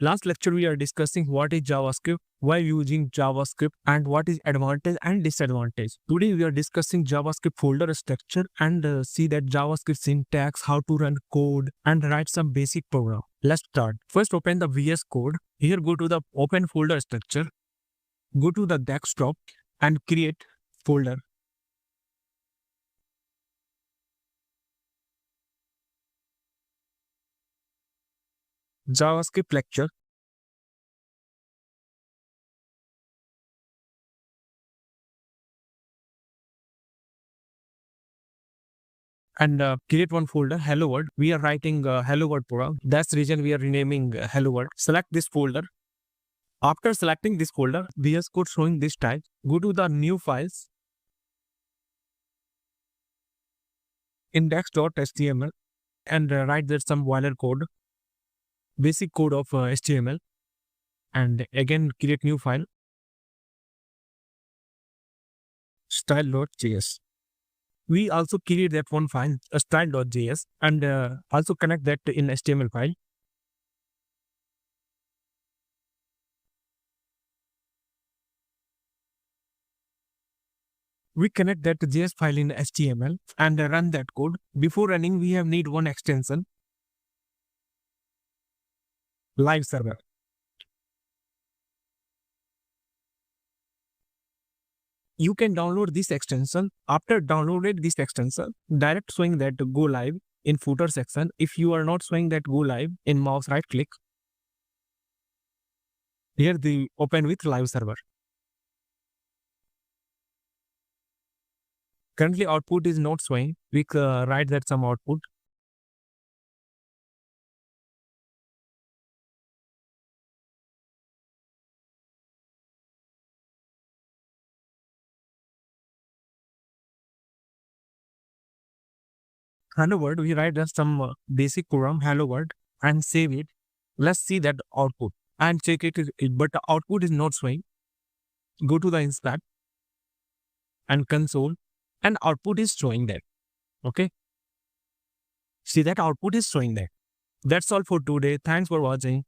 Last lecture we are discussing what is JavaScript, why using JavaScript, and what is advantage and disadvantage. Today we are discussing JavaScript folder structure and see that JavaScript syntax, how to run code and write some basic program. Let's start. First open the VS Code. Here go to the open folder structure. Go to the desktop and create folder. JavaScript lecture. And create one folder, hello world. We are writing hello world program. That's the reason we are renaming hello world. Select this folder. After selecting this folder, VS Code showing this type. Go to the new files, index.html, and write there some whiler code, basic code of HTML, and again create new file, style.js. We also create that one file, style.js, and also connect that in HTML file. We connect that JS file in HTML and run that code. Before running, we have need one extension, live server. You can download this extension. After downloaded this extension, direct showing that go live in footer section. If you are not showing that go live, in mouse right click. Here the open with live server. Currently output is not showing. We write that some output. Hello world, we write some basic program, hello world, and save it. Let's see that output and check it, but the output is not showing. Go to the inspect and console, and output is showing there. Okay. See that output is showing there. That's all for today. Thanks for watching.